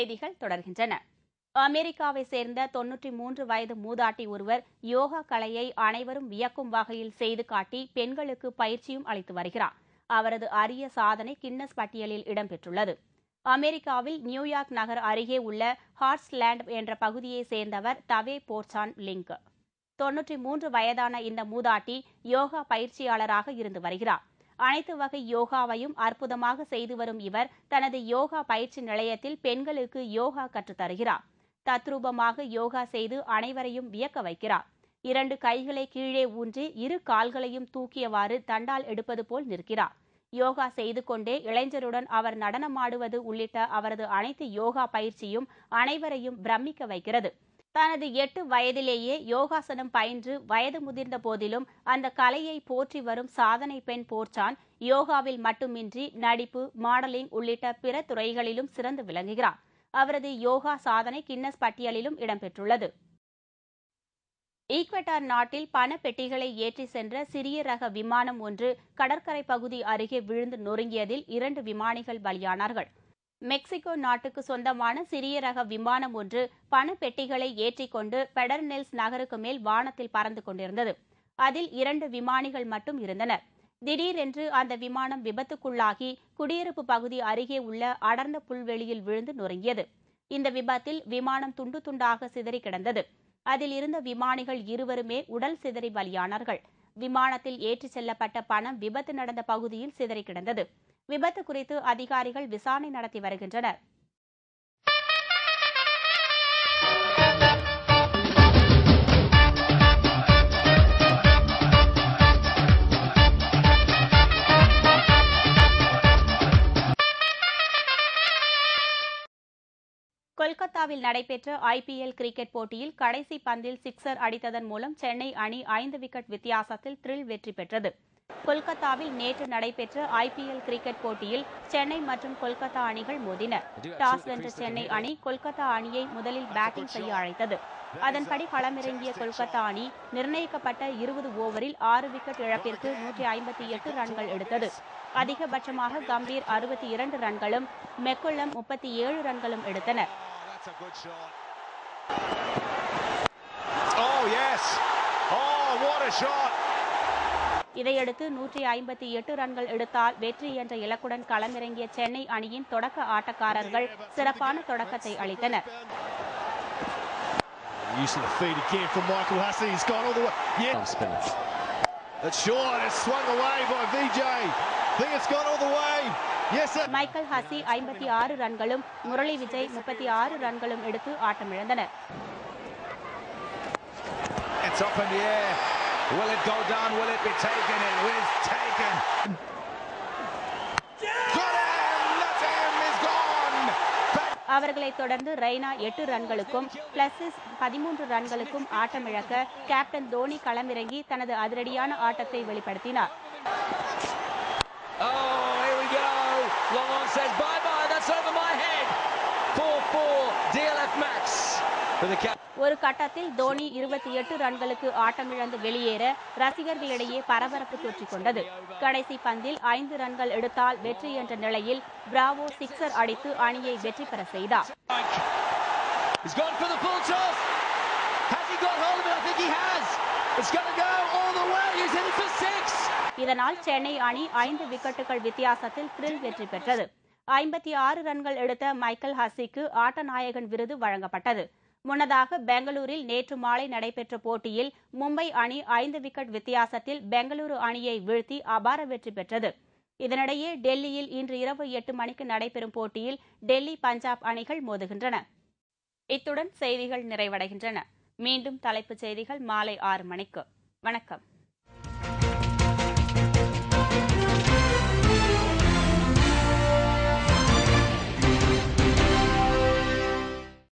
செய்திகள் தொடர்கின்றன. அமெரிக்காவை சேர்ந்த 93 வயது மூதாட்டி ஒருவர் யோகா கலையை அனைவரும் வியக்கும் வகையில் செய்து காட்டி பெண்களுக்கு பயிற்சியும் அளித்து வருகிறார். அவரது அரிய சாதனை கின்னஸ் பட்டியலில் இடம்பெற்றுள்ளது. அமெரிக்காவில் நியூயார்க் நகர் அருகே உள்ள ஹார்ட்ஸ்லேண்ட் என்ற பகுதியைச் சேர்ந்தவர் தவே போர்ச்சான் லிங்க். 93 வயதான இந்த மூதாட்டி யோகா பயிற்சியாளராக இருந்து வருகிறார். அனைத்து வகை யோகாவையும் அற்புதமாக செய்து வரும் இவர் தனது யோகா பயிற்சி நிலையத்தில் பெண்களுக்கு யோகா கற்றுத் தருகிறார். தத்ரூபமாக யோகா செய்து அனைவரையும் வியக்க வைக்கிறார். 2 கைகளை கீழே ஊன்றி 2 கால்களையும் தூக்கியவாறு தண்டால் எடுப்பது போல் நிற்கிறார். யோகா செய்து கொண்டே இளைஞருடன் அவர் நடனமாடுவது உள்ளிட்ட அவரது அனைத்து யோகா பயிற்சியும் அனைவரையும் பிரமிக்க வைக்கிறது. தனது 8 வயதிலேயே யோகாசனம் பயின்று வயது முதிர்ந்த போதிலும் அந்த கலையை போற்றி வரும் சாதனை பெண் போர்ச்சான் யோகாவில் மட்டுமின்றி நடிப்பு, மாடலிங் உள்ளிட்ட பிற துறைகளிலும் சிறந்து விளங்குகிறார். அவரது யோகா சாதனை கின்னஸ் பட்டியலிலும் இடம்பெற்றுள்ளது. ஈக்வெடார் நாட்டில் பணப்பெட்டிகளை ஏற்றி சென்ற சிறிய ரக விமானம் ஒன்று கடற்கரை பகுதி அருகே விழுந்து நொறுங்கியதில் 2 விமானிகள் பலியானார்கள். மெக்சிகோ நாட்டுக்கு சொந்தமான சிறிய ரக விமானம் ஒன்று பணப்பெட்டிகளை ஏற்றிக்கொண்டு பெடர்னெல்ஸ் நகருக்கு மேல் வானத்தில் பறந்து கொண்டிருந்தது. அதில் 2 விமானிகள் மட்டும் இருந்தனர். திடீரென்று அந்த விமானம் விபத்துக்குள்ளாகி குடியிருப்பு பகுதி அருகே உள்ள அடர்ந்த புல்வெளியில் விழுந்து நொறுங்கியது. இந்த விபத்தில் விமானம் துண்டு துண்டாக சிதறி கிடந்தது. அதில் இருந்த விமானிகள் 2 உடல் சிதறி பலியானார்கள். விமானத்தில் ஏற்றிச் செல்லப்பட்ட பணம் விபத்து நடந்த பகுதியில் சிதறி கிடந்தது. விபத்து குறித்து அதிகாரிகள் விசாரணை நடத்தி வருகின்றனர். கொல்கத்தாவில் நடைபெற்ற IPL கிரிக்கெட் போட்டியில் கடைசி பந்தில் சிக்சர் அடித்ததன் மூலம் சென்னை அணி 5 விக்கெட் வித்தியாசத்தில் த்ரில் வெற்றி பெற்றது. கொல்கத்தாவில் நேற்று நடைபெற்ற IPL கிரிக்கெட் போட்டியில் சென்னை மற்றும் கொல்கத்தா அணிகள் மோதின. டாஸ் வென்ற சென்னை அணி கொல்கத்தா அணியை முதலில் பேட்டிங் செய்ய அழைத்தது. அதன்படி களமிறங்கிய கொல்கத்தா அணி நிர்ணயிக்கப்பட்ட 20 ஓவரில் 6 விக்கெட் இழப்பிற்கு 158 ரன்கள் எடுத்தது. அதிகபட்சமாக கம்பீர் 62 ரன்களும் மெக்குல்லம் 37 ரன்களும் எடுத்தனர். இதையடுத்து 158 ரன்கள் எடுத்தால் வெற்றி என்ற இலக்குடன் களமிறங்கிய சென்னை அணியின் தொடக்க ஆட்டக்காரர்கள் சிறப்பான தொடக்கத்தை அளித்தனர். மைக்கேல் ஹசி 56 ரன்களும் முரளி விஜய் 36 ரன்களும் எடுத்து ஆட்டமிழந்தனர். Will it go down? Will it be taken? It is taken. அவர்களைத் தொடர்ந்து ரெய்னா 8 ரன்களுக்கும் பிளஸிஸ் 13 ரன்களுக்கும் ஆட்டமிழக்க கேப்டன் தோனி களமிறங்கி தனது அதிரடியான ஆட்டத்தை வெளிப்படுத்தினார். ஒரு கட்டத்தில் தோனி 28 ரன்களுக்கு ஆட்டமிழந்து வெளியேற ரசிகர்களிடையே பரபரப்பு தொற்றிக் கொண்டது. கடைசி பந்தில் 5 ரன்கள் எடுத்தால் வெற்றி என்ற நிலையில் பிராவோ சிக்சர் அடித்து அணியை வெற்றி பெற செய்தார். இதனால் சென்னை அணி 5 விக்கெட்டுகள் வித்தியாசத்தில் த்ரில் வெற்றி பெற்றது. 56 ரன்கள் எடுத்த மைக்கேல் ஹசிக்கு ஆட்டநாயகன் விருது வழங்கப்பட்டது. முன்னதாக பெங்களூரில் நேற்று மாலை நடைபெற்ற போட்டியில் மும்பை அணி 5 விக்கெட் வித்தியாசத்தில் பெங்களூரு அணியை வீழ்த்தி அபார வெற்றி பெற்றது. இதனிடையே டெல்லியில் இன்று இரவு 8 மணிக்கு நடைபெறும் போட்டியில் டெல்லி, பஞ்சாப் அணிகள் மோதுகின்றன. இத்துடன் செய்திகள் நிறைவடைகின்றன. மீண்டும் தலைப்புச் செய்திகள் மாலை 6 மணிக்கு. வணக்கம்.